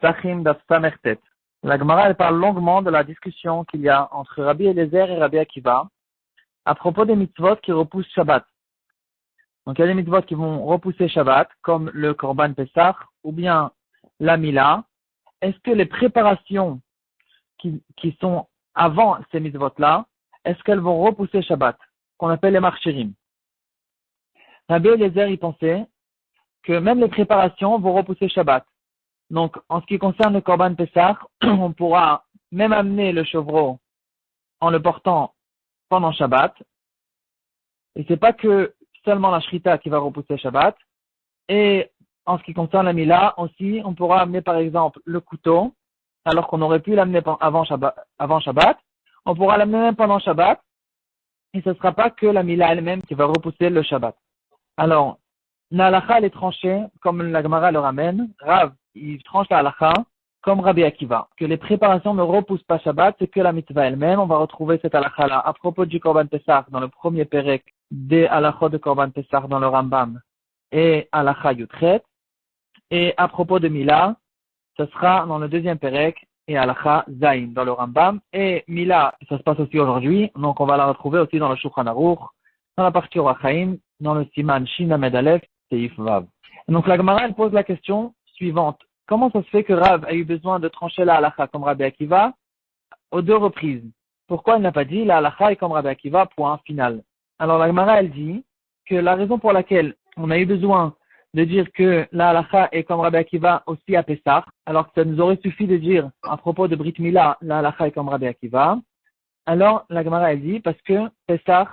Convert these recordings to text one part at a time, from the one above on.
Sachim Daf Samertet. La Gemara, elle parle longuement de la discussion qu'il y a entre Rabbi Eliezer et Rabbi Akiva à propos des mitzvot qui repoussent Shabbat. Donc, il y a des mitzvot qui vont repousser Shabbat, comme le Korban Pessah ou bien la Mila. Est-ce que les préparations qui sont avant ces mitzvot-là, est-ce qu'elles vont repousser Shabbat, qu'on appelle les marchirim? Rabbi Eliezer, il pensait que même les préparations vont repousser Shabbat. Donc, en ce qui concerne le Korban Pessah, on pourra même amener le chevreau en le portant pendant Shabbat. Et c'est pas que seulement la Shrita qui va repousser Shabbat. Et en ce qui concerne la Mila aussi, on pourra amener par exemple le couteau, alors qu'on aurait pu l'amener avant Shabbat. On pourra l'amener même pendant Shabbat. Et ce ne sera pas que la Mila elle-même qui va repousser le Shabbat. Alors, la halakha elle est tranchée, comme la Gemara le ramène. Rav, il tranche la halakha, comme Rabbi Akiva, que les préparations ne repoussent pas Shabbat, c'est que la mitzvah elle-même. On va retrouver cette halakha-là à propos du Korban Pessah dans le premier Perek des halachot de Korban Pessah dans le Rambam et halakha Yutret. Et à propos de Mila, ce sera dans le deuxième Perek et halakha Zayin dans le Rambam. Et Mila, ça se passe aussi aujourd'hui, donc on va la retrouver aussi dans le Shulchan Aruch, dans la partie Orachaim, dans le Siman Shin Lamed Aleph, Seif Vav. Donc la Gemara, elle pose la question suivante. Comment ça se fait que Rav a eu besoin de trancher la halakha comme Rabbi Akiva aux deux reprises? Pourquoi il n'a pas dit la halakha est comme Rabbi Akiva, point final? Alors la Gemara, elle dit que la raison pour laquelle on a eu besoin de dire que la halakha est comme Rabbi Akiva aussi à Pessah, alors que ça nous aurait suffi de dire à propos de Brit Mila, la halakha est comme Rabbi Akiva, alors la Gemara, elle dit parce que Pessah,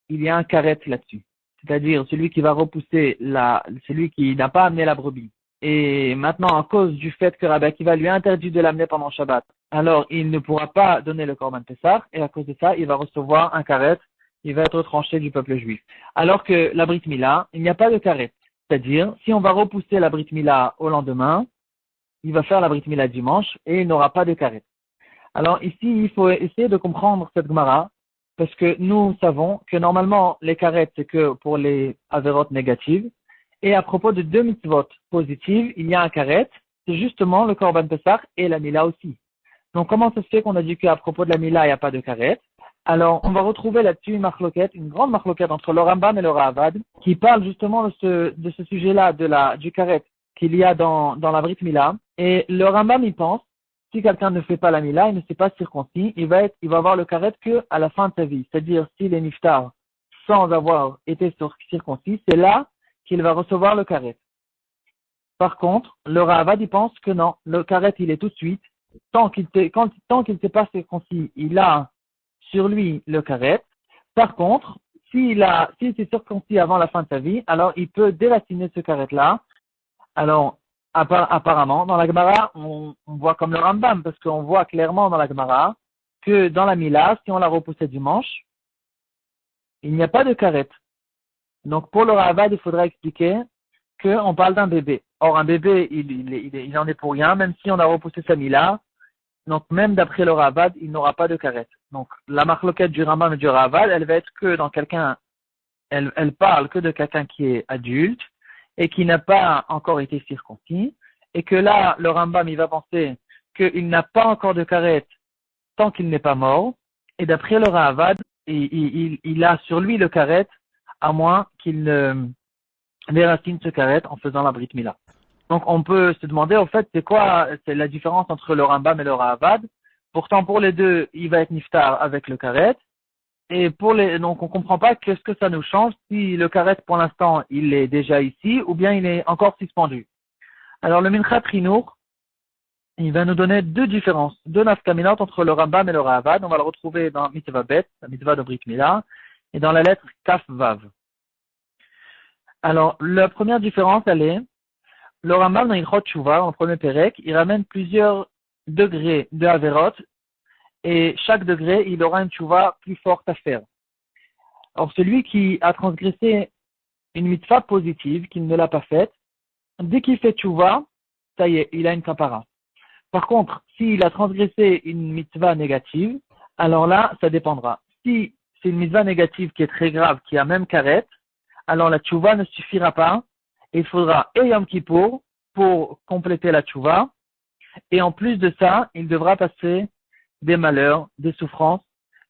il y a un karet là-dessus. C'est-à-dire celui qui va repousser celui qui n'a pas amené la brebis. Et maintenant, à cause du fait que Rabbi Akiva lui a interdit de l'amener pendant Shabbat, alors il ne pourra pas donner le Korban Pessah, et à cause de ça, il va recevoir un karet, il va être tranché du peuple juif. Alors que la Brit Mila, il n'y a pas de karet. C'est-à-dire, si on va repousser la Brit Mila au lendemain, il va faire la Brit Mila dimanche, et il n'aura pas de karet. Alors ici, il faut essayer de comprendre cette Gemara, parce que nous savons que normalement, les karet, c'est que pour les averot négatives, et à propos de deux mitzvot positives, il y a un karet, c'est justement le Korban Pessah et la Mila aussi. Donc comment ça se fait qu'on a dit qu'à propos de la Mila, il n'y a pas de karet? Alors on va retrouver là-dessus une marloquette, une grande marloquette entre le Rambam et le Ravad, qui parle justement de ce sujet-là, du karet qu'il y a dans la Brit Mila. Et le Rambam, il pense, si quelqu'un ne fait pas la Mila, il ne s'est pas circoncis, il va avoir le karet que à la fin de sa vie. C'est-à-dire, s'il est niftar sans avoir été circoncis, c'est là qu'il va recevoir le karet. Par contre, le Ravad, il pense que non, le karet, il est tout de suite. Tant qu'il ne s'est pas circoncis, il a sur lui le karet. Par contre, s'il s'est circoncis avant la fin de sa vie, alors il peut déraciner ce karet-là. Alors, apparemment, dans la Gemara, on voit comme le Rambam, parce qu'on voit clairement dans la Gemara que dans la Mila, si on la repoussait dimanche, il n'y a pas de karet. Donc, pour le Ravad, il faudra expliquer qu'on parle d'un bébé. Or, un bébé, il en est pour rien, même si on a repoussé sa Mila. Donc, même d'après le Ravad, il n'aura pas de karet. Donc, la marloquette du Rambam et du Ravad, elle va être que dans quelqu'un, elle parle que de quelqu'un qui est adulte et qui n'a pas encore été circoncis. Et que là, le Rambam, il va penser qu'il n'a pas encore de karet tant qu'il n'est pas mort. Et d'après le Ravad, il a sur lui le karet, à moins qu'il ne déracine ce karet en faisant la Brit Mila. Donc, on peut se demander, au fait, c'est la différence entre le Rambam et le Ravad. Pourtant, pour les deux, il va être niftar avec le karet. Et donc, on comprend pas qu'est-ce que ça nous change si le karet, pour l'instant, il est déjà ici, ou bien il est encore suspendu. Alors, le Minchat Chinour, il va nous donner deux différences, deux nafkaminot entre le Rambam et le Ravad. On va le retrouver dans Mitzvah Bet, la Mitzvah de Brit Mila, et dans la lettre Kaf Vav. Alors, la première différence, elle est, le Rambam dans Ilchot Tshuva, en premier Perek, il ramène plusieurs degrés de Averot, et chaque degré, il aura une Tshuva plus forte à faire. Or, celui qui a transgressé une mitzvah positive, qu'il ne l'a pas faite, dès qu'il fait Tshuva, ça y est, il a une kapara. Par contre, s'il a transgressé une mitzvah négative, alors là, ça dépendra. Si c'est une mitzvah négative qui est très grave, qui a même karet, alors la Tshuva ne suffira pas. Il faudra et Yom Kippour pour compléter la Tshuva, Et en plus de ça, il devra passer des malheurs, des souffrances,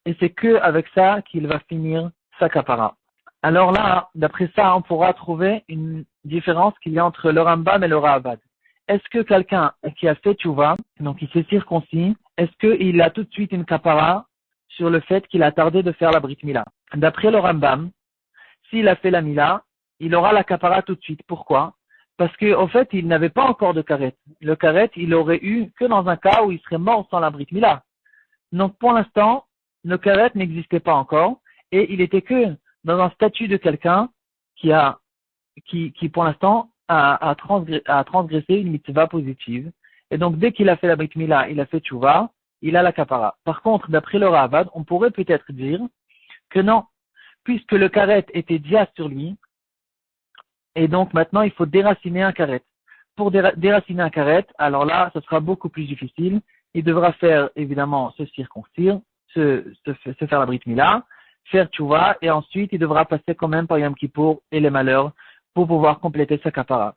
et c'est que avec ça qu'il va finir sa kapara. Alors là, d'après ça, on pourra trouver une différence qu'il y a entre le Rambam et le Ravad. Est-ce que quelqu'un qui a fait tchouva, donc il s'est circoncis, est-ce qu'il a tout de suite une kapara sur le fait qu'il a tardé de faire la Brit Mila? D'après le Rambam, s'il a fait la Mila, il aura la kapara tout de suite. Pourquoi? Parce qu'au fait, il n'avait pas encore de karet. Le karet, il aurait eu que dans un cas où il serait mort sans la Brit Mila. Donc pour l'instant, le karet n'existait pas encore et il était que dans un statut de quelqu'un qui pour l'instant a transgressé une mitzvah positive. Et donc dès qu'il a fait la Brit Mila, il a fait tchouva, il a la kapara. Par contre, d'après le Ravad, on pourrait peut-être dire que non, puisque le karet était déjà sur lui, et donc maintenant il faut déraciner un karet. Pour déraciner un karet, alors là, ce sera beaucoup plus difficile. Il devra faire évidemment se circoncire, se faire la Brit Mila, faire tchouva, et ensuite il devra passer quand même par Yom Kippour et les malheurs pour pouvoir compléter sa kapara.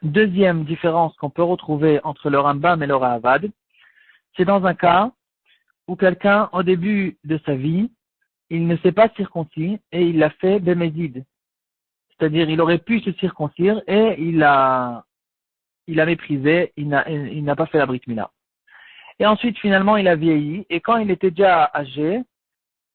Deuxième différence qu'on peut retrouver entre le Rambam et le Ravad, c'est dans un cas où quelqu'un, au début de sa vie, il ne s'est pas circoncis et il l'a fait bémézid. C'est-à-dire, il aurait pu se circoncire et il a méprisé, il n'a pas fait la Brit Mila. Et ensuite, finalement, il a vieilli et quand il était déjà âgé,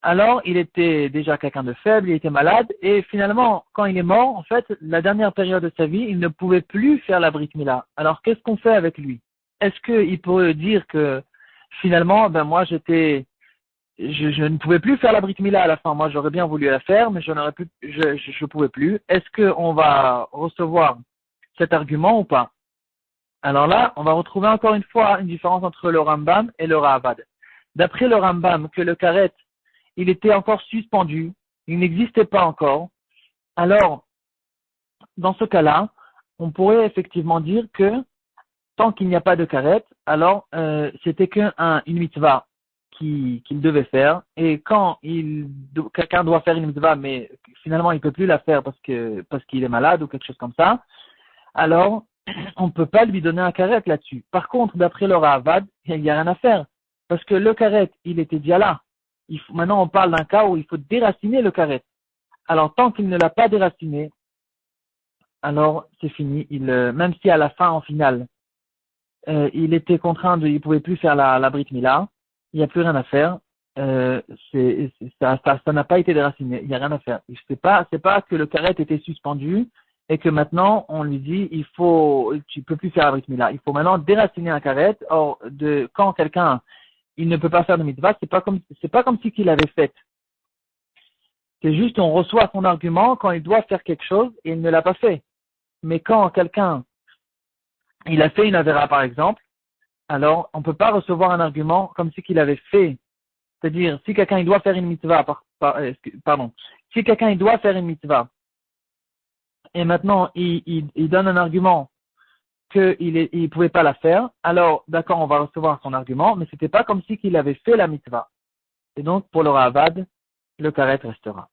alors il était déjà quelqu'un de faible, il était malade et finalement, quand il est mort, en fait, la dernière période de sa vie, il ne pouvait plus faire la Brit Mila. Alors, qu'est-ce qu'on fait avec lui? Est-ce qu'il peut dire que finalement, moi je ne pouvais plus faire la Brit Mila à la fin. Moi, j'aurais bien voulu la faire, mais je pouvais plus. Est-ce qu'on va recevoir cet argument ou pas? Alors là, on va retrouver encore une fois une différence entre le Rambam et le Ravad. D'après le Rambam, que le karet, il était encore suspendu, il n'existait pas encore. Alors, dans ce cas-là, on pourrait effectivement dire que tant qu'il n'y a pas de karet, alors c'était qu'une mitzvah qu'il devait faire. Et quand quelqu'un doit faire une mitzvah, mais finalement il peut plus la faire parce qu'il est malade ou quelque chose comme ça, alors on ne peut pas lui donner un karet là-dessus. Par contre, d'après le Ravad, il n'y a rien à faire. Parce que le karet, il était déjà là. Maintenant, on parle d'un cas où il faut déraciner le karet. Alors, tant qu'il ne l'a pas déraciné, alors c'est fini. Même si à la fin, en finale, il était contraint il pouvait plus faire la Brit Mila, il n'y a plus rien à faire. Ça n'a pas été déraciné. Il n'y a rien à faire. C'est pas que le karet était suspendu et que maintenant on lui dit tu peux plus faire la Brit Mila. Il faut maintenant déraciner un karet. Or, quand quelqu'un il ne peut pas faire de mitzvah, c'est pas comme si qu'il avait fait. C'est juste on reçoit son argument quand il doit faire quelque chose et il ne l'a pas fait. Mais quand quelqu'un il a fait une avéra par exemple, alors on ne peut pas recevoir un argument comme si qu'il avait fait. C'est-à-dire si quelqu'un il doit faire une mitzvah, si quelqu'un il doit faire une mitzvah et maintenant il donne un argument qu'il pouvait pas la faire, alors d'accord on va recevoir son argument, mais c'était pas comme si qu'il avait fait la mitzvah. Et donc pour le Ravad, le karet restera.